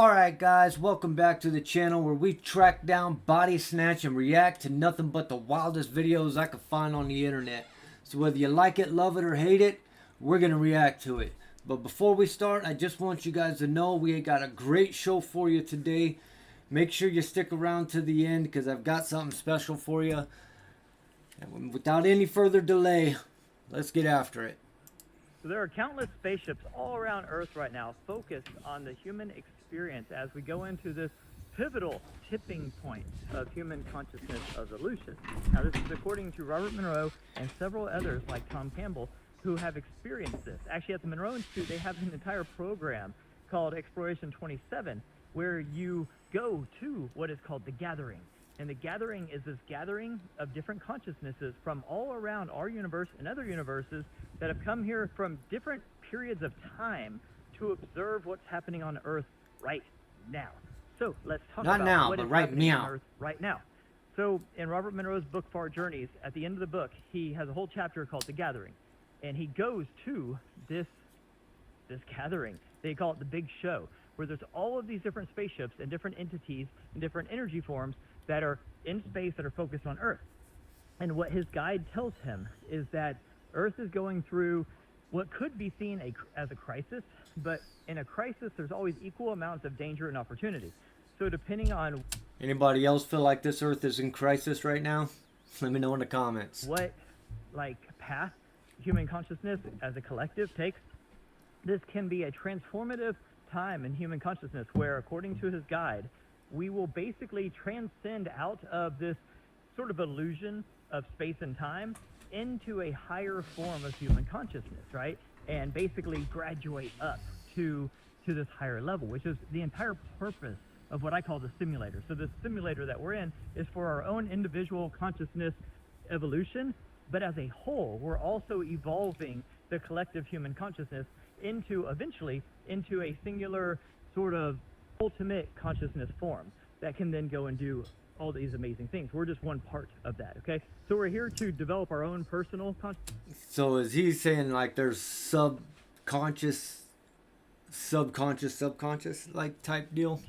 Alright guys, welcome back to the channel where we track down, body snatch, and react to nothing but the wildest videos I could find on the internet. So whether you like it, love it, or hate it, we're going to react to it. But before we start, I just want you guys to know we got a great show for you today. Make sure you stick around to the end because I've got something special for you. And without any further delay, let's get after it. So there are countless spaceships all around Earth right now focused on the human experience as we go into this pivotal tipping point of human consciousness evolution. Now this is according to Robert Monroe and several others like Tom Campbell who have experienced this. Actually at the Monroe Institute they have an entire program called Exploration 27 where you go to what is called the gathering. And the gathering is this gathering of different consciousnesses from all around our universe and other universes that have come here from different periods of time to observe what's happening on Earth right now. So let's talk about what is happening on Earth right now. So in Robert Monroe's book Far Journeys, at the end of the book, he has a whole chapter called The Gathering. And he goes to this gathering. They call it the Big Show, where there's all of these different spaceships and different entities and different energy forms that are in space that are focused on Earth. And what his guide tells him is that Earth is going through what could be seen as a crisis, but in a crisis there's always equal amounts of danger and opportunity. So depending on... Anybody else feel like this Earth is in crisis right now? Let me know in the comments. What path human consciousness as a collective takes, this can be a transformative time in human consciousness where, according to his guide, we will basically transcend out of this sort of illusion of space and time into a higher form of human consciousness, right? And basically graduate up to this higher level, which is the entire purpose of what I call the simulator. So the simulator that we're in is for our own individual consciousness evolution, but as a whole, we're also evolving the collective human consciousness eventually into a singular sort of ultimate consciousness form that can then go and do all these amazing things. We're just one part of that, okay? So we're here to develop our own personal consciousness. So is he saying like there's subconscious like type deal?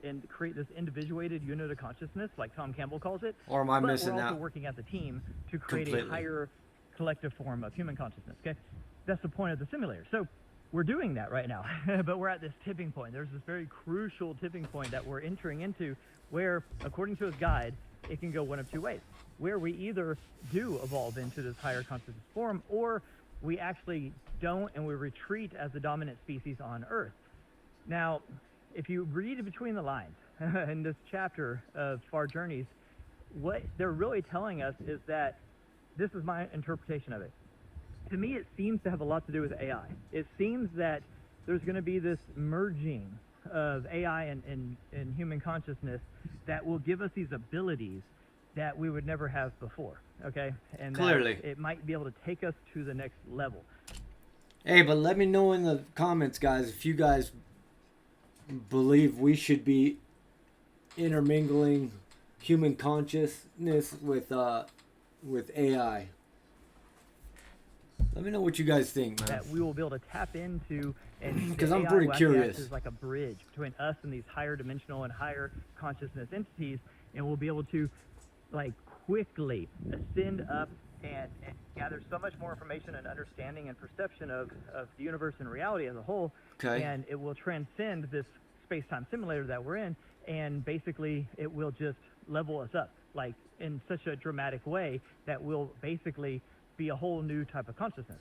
And create this individuated unit of consciousness, like Tom Campbell calls it. Or am I missing that? We're also working as a team to create a higher collective form of human consciousness, okay? That's the point of the simulator. So we're doing that right now, but we're at this tipping point. There's this very crucial tipping point that we're entering into where, according to his guide, it can go one of two ways, where we either do evolve into this higher consciousness form or we actually don't and we retreat as the dominant species on Earth. Now, if you read between the lines in this chapter of Far Journeys, what they're really telling us is that, this is my interpretation of it, to me it seems to have a lot to do with AI. It seems that there's going to be this merging of AI and human consciousness that will give us these abilities that we would never have before, okay? And clearly it might be able to take us to the next level. Hey, but let me know in the comments, guys, if you guys believe we should be intermingling human consciousness with AI. Let me know what you guys think, man. That we will be able to tap into, and because I'm pretty curious. Is like a bridge between us and these higher dimensional and higher consciousness entities, and we'll be able to like quickly ascend up and gather so much more information and understanding and perception of the universe and reality as a whole. Okay. And it will transcend this space-time simulator that we're in, and basically it will just level us up like in such a dramatic way that will basically be a whole new type of consciousness.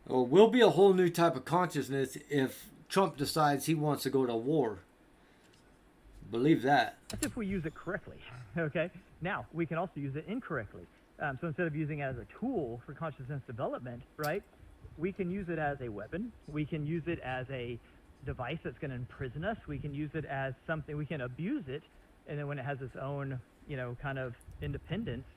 Well, we'll be a whole new type of consciousness if Trump decides he wants to go to war. Believe that. That's if we use it correctly, okay? Now, we can also use it incorrectly. So instead of using it as a tool for consciousness development, right, we can use it as a weapon. We can use it as a device that's going to imprison us. We can use it as something, we can abuse it, and then when it has its own, kind of independence,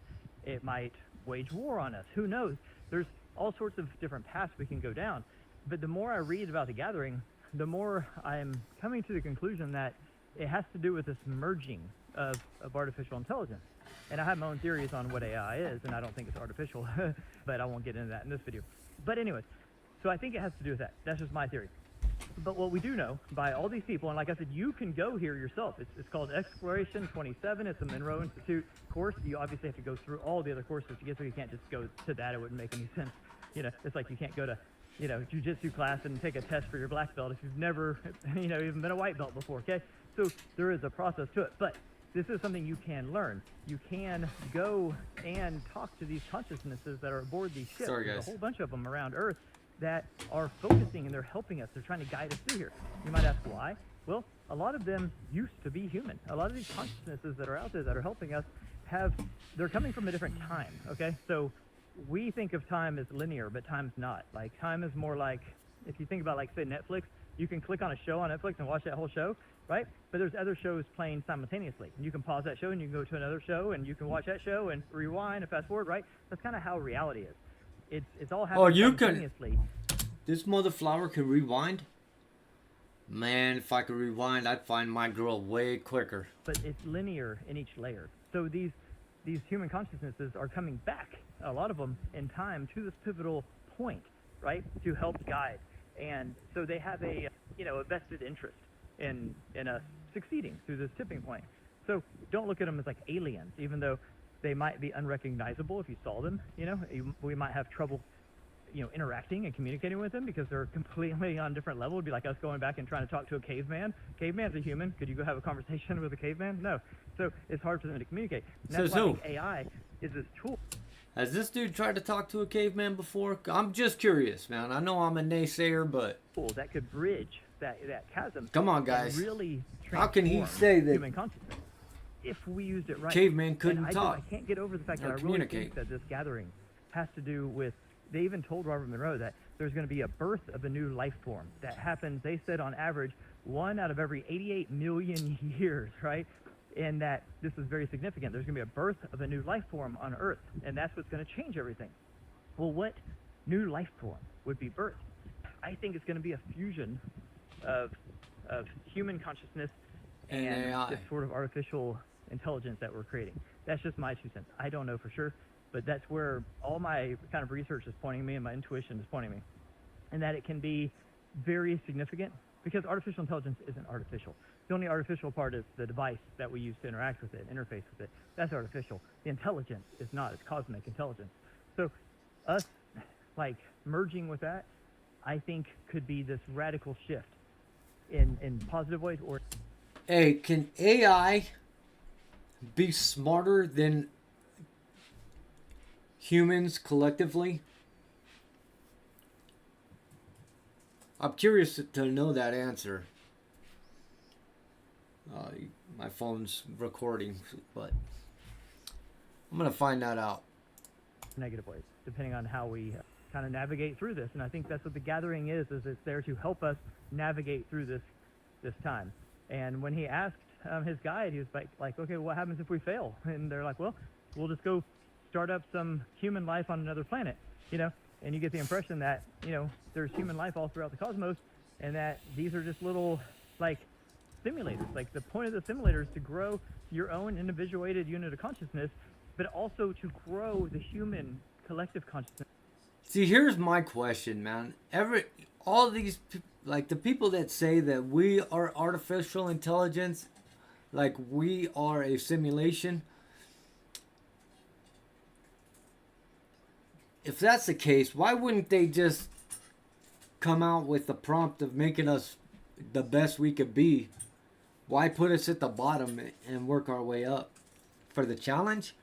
it might wage war on us. Who knows? There's all sorts of different paths we can go down. But the more I read about the gathering, the more I'm coming to the conclusion that it has to do with this merging of artificial intelligence. And I have my own theories on what AI is, and I don't think it's artificial, but I won't get into that in this video. But anyways, so I think it has to do with that. That's just my theory. But what we do know by all these people, and like I said, you can go here yourself. It's called Exploration 27. It's a Monroe Institute course. You obviously have to go through all the other courses to get there. You can't just go to that. It wouldn't make any sense. You know, it's like you can't go to, you know, jiu-jitsu class and take a test for your black belt if you've never, you know, even been a white belt before, okay? So there is a process to it. But this is something you can learn. You can go and talk to these consciousnesses that are aboard these ships. Sorry, There's guys. a whole bunch of them around Earth that are focusing and they're helping us. They're trying to guide us through here. You might ask why? Well, a lot of them used to be human. A lot of these consciousnesses that are out there that are helping us they're coming from a different time, okay? So we think of time as linear, but time's not. Like time is more like, if you think about like say Netflix, you can click on a show on Netflix and watch that whole show, right? But there's other shows playing simultaneously. And you can pause that show and you can go to another show and you can watch that show and rewind and fast forward, right? That's kind of how reality is. It's all happening simultaneously. This mother flower can rewind? Man, if I could rewind, I'd find my girl way quicker. But it's linear in each layer. So these human consciousnesses are coming back, a lot of them in time, to this pivotal point, right? To help guide. And so they have a vested interest in us succeeding through this tipping point. So don't look at them as like aliens, even though they might be unrecognizable if you saw them. You know, we might have trouble, you know, interacting and communicating with them because they're completely on a different level. It'd be like us going back and trying to talk to a caveman. Caveman's a human. Could you go have a conversation with a caveman? No. So it's hard for them to communicate. And that's why I think AI is this tool. Has this dude tried to talk to a caveman before? I'm just curious, man. I know I'm a naysayer, but That could bridge that chasm. Come on, guys. And really How can he transform say that human consciousness if we used it right? caveman couldn't And talk? I can't get over the fact or that I really communicate? think that this gathering has to do with. They even told Robert Monroe that there's going to be a birth of a new life form that happens. They said on average 1 out of every 88 million years, right? And that this is very significant. There's going to be a birth of a new life form on Earth, and that's what's going to change everything. Well, what new life form would be birthed? I think it's going to be a fusion of human consciousness And AI. this sort of artificial intelligence that we're creating. That's just my 2 cents. I don't know for sure, but that's where all my kind of research is pointing me and my intuition is pointing me, and that it can be very significant because artificial intelligence isn't artificial. The only artificial part is the device that we use to interact with it, interface with it. That's artificial. The intelligence is not. It's cosmic intelligence. So us like merging with that, I think could be this radical shift in positive ways. Or Hey, can AI be smarter than humans collectively? I'm curious to know that answer. My phone's recording, but I'm gonna find that out. negative ways, depending on how we kind of navigate through this. And I think that's what the gathering is it's there to help us navigate through this time. And when he asked his guide, he was like, okay, what happens if we fail? And they're like, well, we'll just go start up some human life on another planet, you know? And you get the impression that, you know, there's human life all throughout the cosmos and that these are just little, like, simulators. Like, the point of the simulator is to grow your own individuated unit of consciousness, but also to grow the human collective consciousness. See, here's my question, man. All these, like the people that say that we are artificial intelligence, like we are a simulation. If that's the case, why wouldn't they just come out with the prompt of making us the best we could be? Why put us at the bottom and work our way up? For the challenge?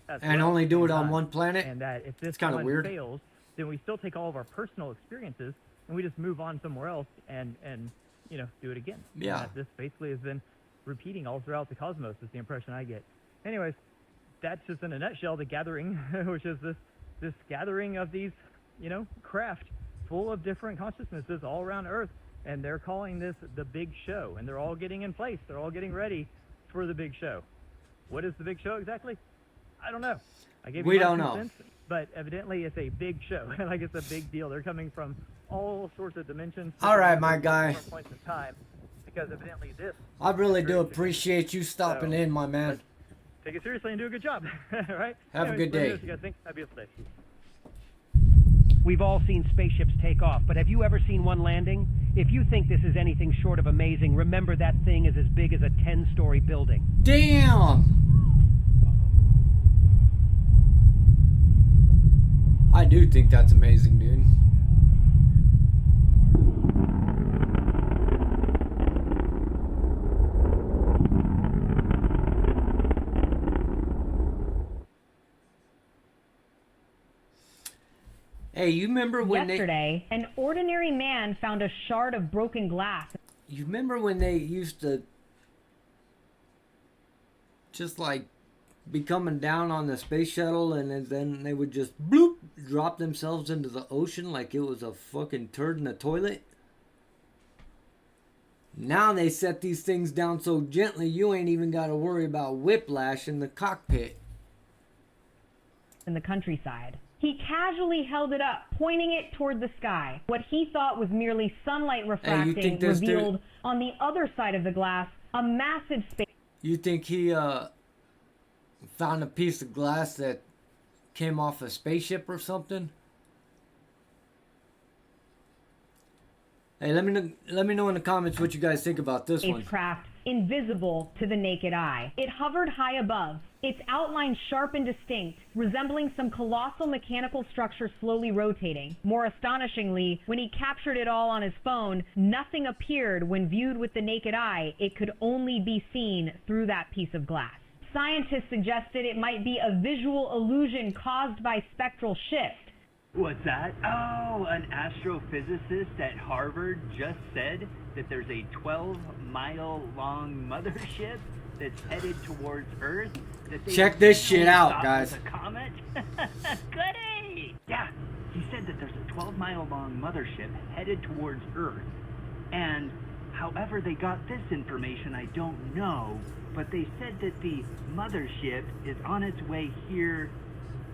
And only do it on one planet? And that if this kinda one weird. fails, then we still take all of our personal experiences and we just move on somewhere else and you know, do it again. Yeah. And this basically has been repeating all throughout the cosmos is the impression I get. Anyways, that's just in a nutshell the gathering, which is this gathering of these, you know, craft full of different consciousnesses all around Earth. And they're calling this the big show. And they're all getting in place. They're all getting ready for the big show. What is the big show exactly? I don't know. I gave you We my don't 2 know. cents, but evidently it's a big show. Like, it's a big deal. They're coming from all sorts of dimensions. All right, my guy. Different points in time, because evidently this. I really do very appreciate you stopping in, my man. Take it seriously and do a good job. All right. Have a Anyways, good let me know day. what you guys think. Have a beautiful day. We've all seen spaceships take off, but have you ever seen one landing? If you think this is anything short of amazing, remember that thing is as big as a 10-story building. Damn! I do think that's amazing, dude. Hey, you remember when Yesterday, an ordinary man found a shard of broken glass. You remember when they used to just like be coming down on the space shuttle and then they would just bloop drop themselves into the ocean like it was a fucking turd in a toilet? Now they set these things down so gently you ain't even got to worry about whiplash in the cockpit. In the countryside. He casually held it up, pointing it toward the sky. What he thought was merely sunlight refracting revealed on the other side of the glass a massive space. You think he found a piece of glass that came off a spaceship or something? Hey, let me know in the comments what you guys think about this one. Spacecraft invisible to the naked eye. It hovered high above, its outline sharp and distinct, resembling some colossal mechanical structure slowly rotating. More astonishingly, when he captured it all on his phone, nothing appeared when viewed with the naked eye. It could only be seen through that piece of glass. Scientists suggested it might be a visual illusion caused by spectral shift. What's that? Oh, an astrophysicist at Harvard just said that there's a 12-mile-long mothership that's headed towards Earth. That they check this shit out, guys. A comet? Goody! Yeah, he said that there's a 12-mile-long mothership headed towards Earth. And however they got this information, I don't know, but they said that the mothership is on its way here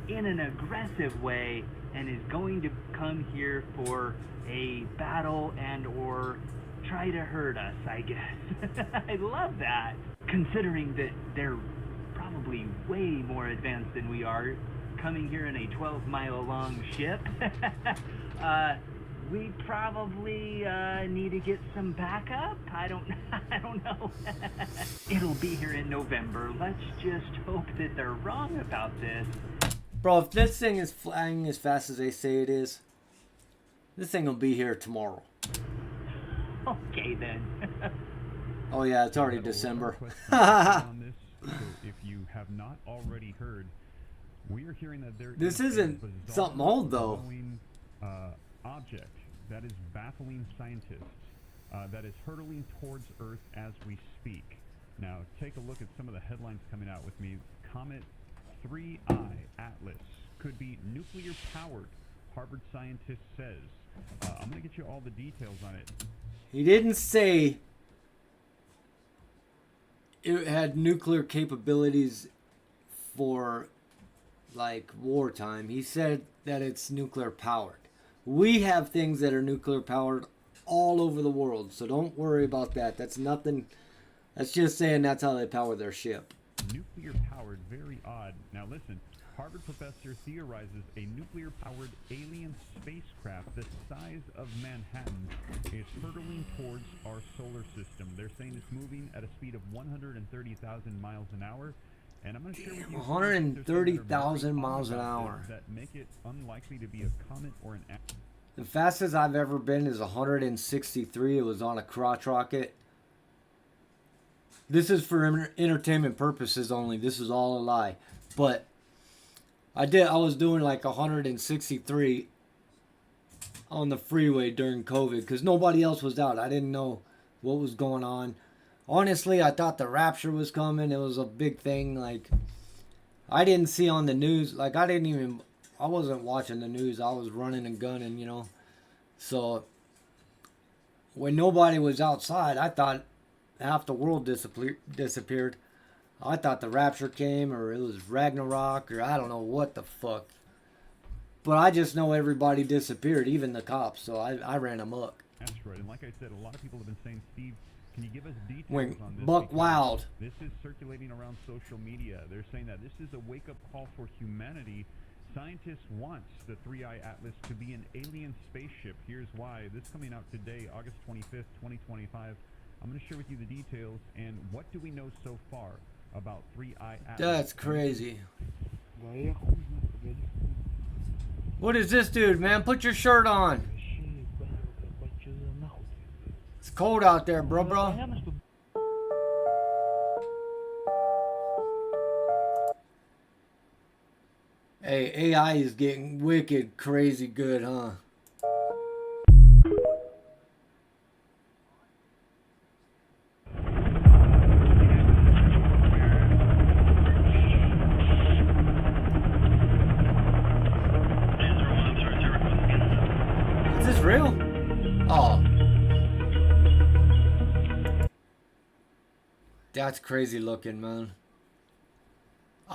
in an aggressive way and is going to come here for a battle and or try to hurt us, I guess. I love that. Considering that they're probably way more advanced than we are, coming here in a 12-mile-long ship, we probably need to get some backup. I don't know. It'll be here in November. Let's just hope that they're wrong about this. Bro, if this thing is flying as fast as they say it is, this thing will be here tomorrow. Okay, then. Oh, yeah, it's already December. On this, so if you have not already heard, we are hearing that there this is isn't something old, though. Object that is baffling scientists, that is hurtling towards Earth as we speak. Now, take a look at some of the headlines coming out with me. Comet 3I Atlas could be nuclear powered, Harvard scientist says. I'm going to get you all the details on it. He didn't say it had nuclear capabilities for like wartime. He said that it's nuclear powered. We have things that are nuclear powered all over the world, so don't worry about that. That's nothing. That's just saying that's how they power their ship. Nuclear powered, very odd. Now listen, Harvard professor theorizes a nuclear powered alien spacecraft the size of Manhattan is hurtling towards our solar system. They're saying it's moving at a speed of 130,000 miles an hour. And I'm going to share with you 130,000 miles an hour. That make it unlikely to be a comet or an asteroid. The fastest I've ever been is 163. It was on a crotch rocket. This is for entertainment purposes only. This is all a lie. But I was doing like 163 on the freeway during COVID because nobody else was out. I didn't know what was going on. Honestly, I thought the rapture was coming. It was a big thing. Like, I didn't see on the news. Like, I wasn't watching the news. I was running and gunning, you know. So, when nobody was outside, I thought half the world disappeared. I thought the rapture came, or it was Ragnarok, or I don't know what the fuck. But I just know everybody disappeared, even the cops. So I ran amok. Asteroid. And like I said, a lot of people have been saying, Steve, can you give us details on this? Buck wild. This is circulating around social media. They're saying that this is a wake-up call for humanity, Scientists want the 3i Atlas to be an alien spaceship. Here's why. This coming out today, August 25th, 2025. I'm going to share with you the details and what do we know so far about 3i Atlas. That's crazy. What is this, dude, man? Put your shirt on. It's cold out there, bro. Hey, AI is getting wicked crazy good, huh? Is this real? Oh. That's crazy looking, man.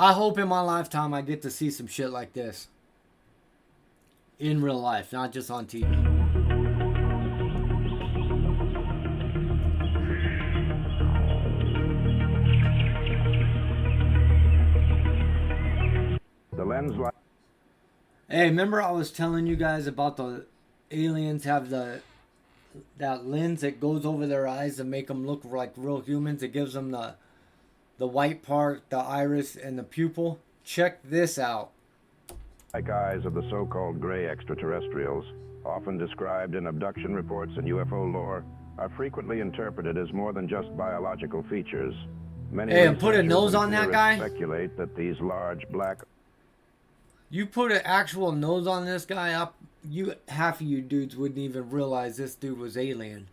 I hope in my lifetime I get to see some shit like this. In real life, not just on TV. The lens light. Hey, remember I was telling you guys about the aliens have that lens that goes over their eyes to make them look like real humans? It gives them the white part, the iris, and the pupil. Check this out. Like eyes of the so-called gray extraterrestrials, often described in abduction reports and UFO lore, are frequently interpreted as more than just biological features. Many Hey, and put a researchers nose and on that theorists guy? speculate that these large black You put an actual nose on this guy up, half of you dudes wouldn't even realize this dude was alien.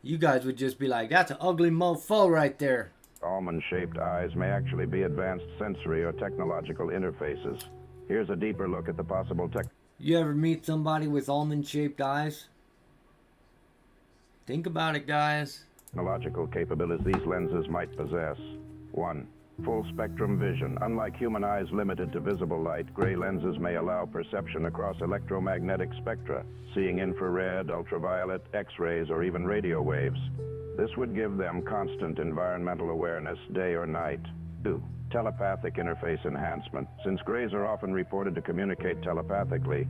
You guys would just be like, that's an ugly mofo right there. almond-shaped eyes may actually be advanced sensory or technological interfaces. Here's a deeper look at the possible You ever meet somebody with almond-shaped eyes? Think about it, guys. technological capabilities these lenses might possess. 1. Full-spectrum vision. Unlike human eyes limited to visible light, gray lenses may allow perception across electromagnetic spectra, seeing infrared, ultraviolet, X-rays, or even radio waves. This would give them constant environmental awareness, day or night. 2. Telepathic interface enhancement. Since grays are often reported to communicate telepathically,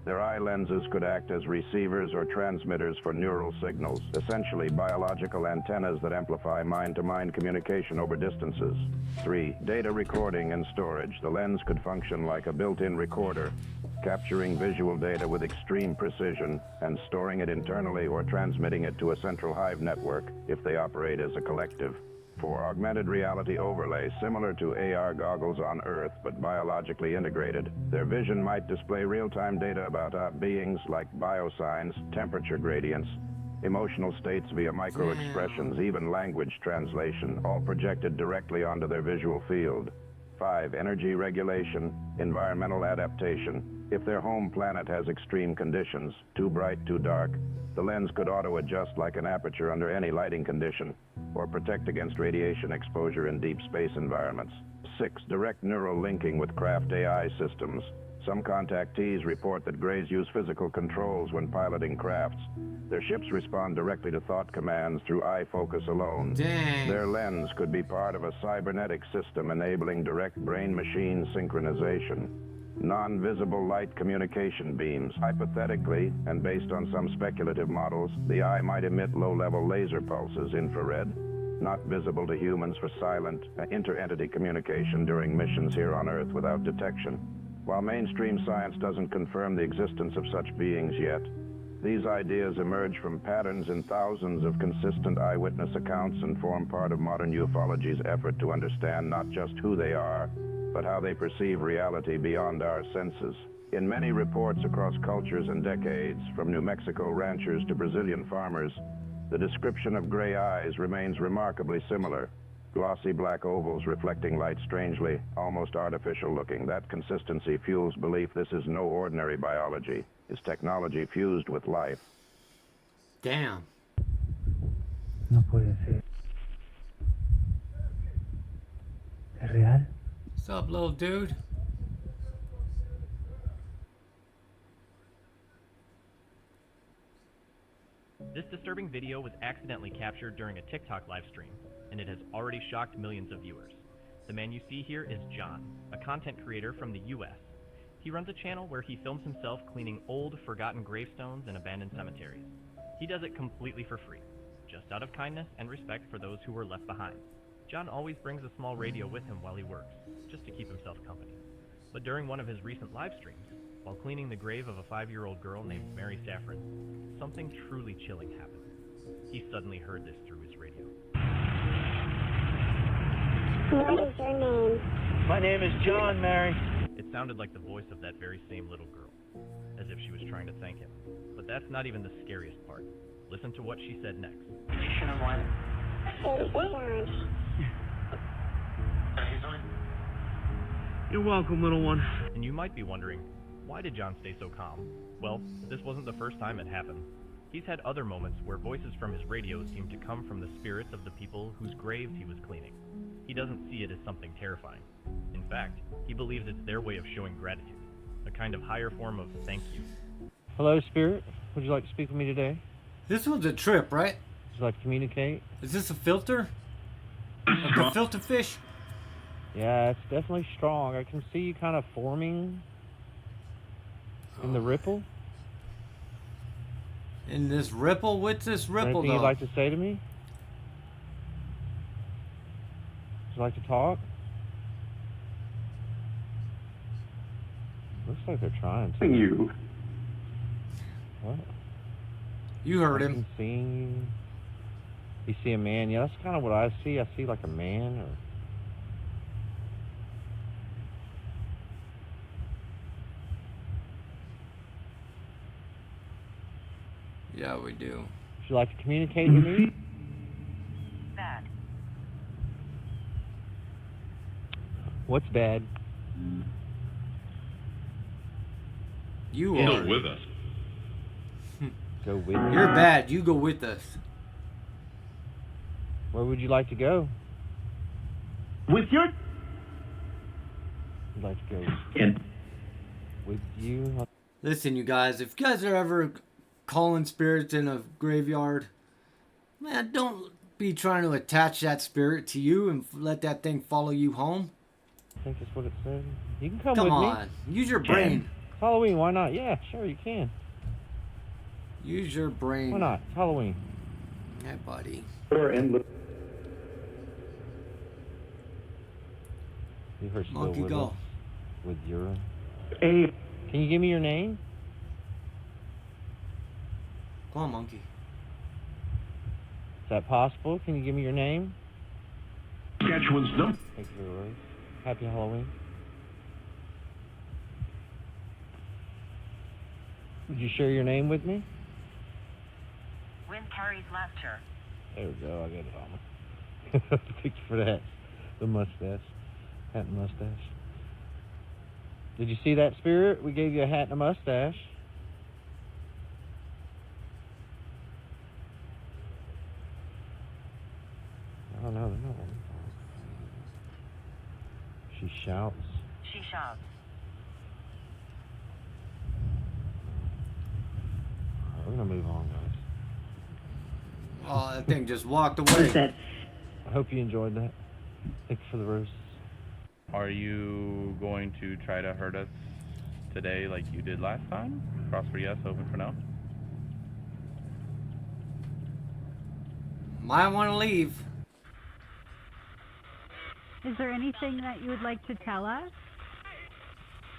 their eye lenses could act as receivers or transmitters for neural signals, essentially biological antennas that amplify mind-to-mind communication over distances. 3. Data recording and storage. The lens could function like a built-in recorder, capturing visual data with extreme precision and storing it internally or transmitting it to a central hive network if they operate as a collective. 4. Augmented reality overlay, similar to AR goggles on Earth, but biologically integrated. Their vision might display real-time data about beings like biosigns, temperature gradients, emotional states via micro-expressions, even language translation, all projected directly onto their visual field. 5. Energy regulation, environmental adaptation. If their home planet has extreme conditions, too bright, too dark, the lens could auto-adjust like an aperture under any lighting condition, or protect against radiation exposure in deep space environments. 6. Direct neural linking with craft AI systems. Some contactees report that grays use physical controls when piloting crafts. Their ships respond directly to thought commands through eye focus alone. Dang. Their lens could be part of a cybernetic system enabling direct brain-machine synchronization. Non-visible light communication beams. Hypothetically, and based on some speculative models, the eye might emit low-level laser pulses, infrared, not visible to humans for silent, inter-entity communication during missions here on Earth without detection. While mainstream science doesn't confirm the existence of such beings yet, these ideas emerge from patterns in thousands of consistent eyewitness accounts and form part of modern ufology's effort to understand not just who they are, but how they perceive reality beyond our senses. In many reports across cultures and decades, from New Mexico ranchers to Brazilian farmers, the description of gray eyes remains remarkably similar. Glossy black ovals reflecting light strangely, almost artificial looking. That consistency fuels belief this is no ordinary biology. It's technology fused with life. Damn. No puede ser. ¿Es real? What's up, little dude? This disturbing video was accidentally captured during a TikTok live stream, and it has already shocked millions of viewers. The man you see here is John, a content creator from the US. He runs a channel where he films himself cleaning old, forgotten gravestones and abandoned cemeteries. He does it completely for free, just out of kindness and respect for those who were left behind. John always brings a small radio with him while he works, just to keep himself company. But during one of his recent live streams, while cleaning the grave of a 5-year-old girl named Mary Saffron, something truly chilling happened. He suddenly heard this through his radio. What is your name? My name is John, Mary. It sounded like the voice of that very same little girl, as if she was trying to thank him. But that's not even the scariest part. Listen to what she said next. You're welcome, little one. And you might be wondering, why did John stay so calm? Well, this wasn't the first time it happened. He's had other moments where voices from his radio seem to come from the spirits of the people whose graves he was cleaning. He doesn't see it as something terrifying. In fact, he believes it's their way of showing gratitude, a kind of higher form of thank you. Hello, Spirit. Would you like to speak with me today? This one's a trip, right? Would you like to communicate? Is this a filter? Like a filter fish? Yeah, it's definitely strong. I can see you kind of forming in the ripple. In this ripple? What's this ripple, Anything though? you'd like to say to me? Would you like to talk? Looks like they're trying to. You. What? You heard I him. can see you. You see a man? Yeah, that's kind of what I see. I see like a man or... Yeah, we do. Would you like to communicate with me? Bad. What's bad? You are. Go with us. Go with me. You're bad. You go with us. Where would you like to go? With your... I'd like to go And with you. Listen, you guys, if you guys are ever calling spirits in a graveyard, man, don't be trying to attach that spirit to you and let that thing follow you home. I think that's what it said. You can come Come with on. me. Use your brain. It's Halloween, why not? Yeah, sure, you can. Use your brain. Why not? It's Halloween. Hey, buddy. You heard still Monkey, with go. us with your... A. Can you give me your name? Come on, monkey. Is that possible? Can you give me your name? Saskatchewan's number. Thank you, Rose. Happy Halloween. Would you share your name with me? Win Carrie's laughter. There we go, I got it on me. Thank you for that. The mustache. Hat and mustache. Did you see that, Spirit? We gave you a hat and a mustache. Oh, no, no. She shouts. She shouts. Alright, we're gonna move on, guys. Oh, that thing just walked away. I hope you enjoyed that. Thank you for the roses. Are you going to try to hurt us today like you did last time? Cross for yes, open for no. Might want to leave. Is there anything that you would like to tell us?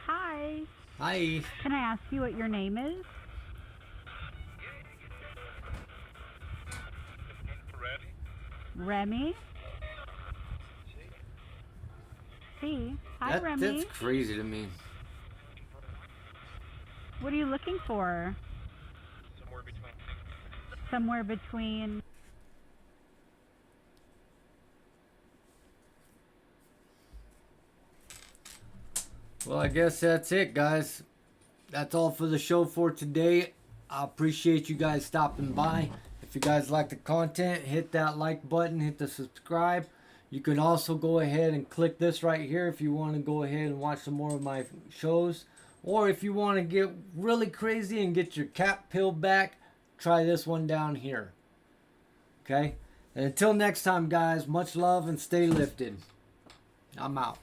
Hi. Hi. Can I ask you what your name is? Remy? See? Hi, Remy. That's crazy to me. What are you looking for? Somewhere between... Well, I guess that's it, guys. That's all for the show for today. I appreciate you guys stopping by. If you guys like the content, hit that like button, hit the subscribe. You can also go ahead and click this right here if you want to go ahead and watch some more of my shows. Or if you want to get really crazy and get your cap peeled back, try this one down here. Okay? And until next time, guys, much love and stay lifted. I'm out.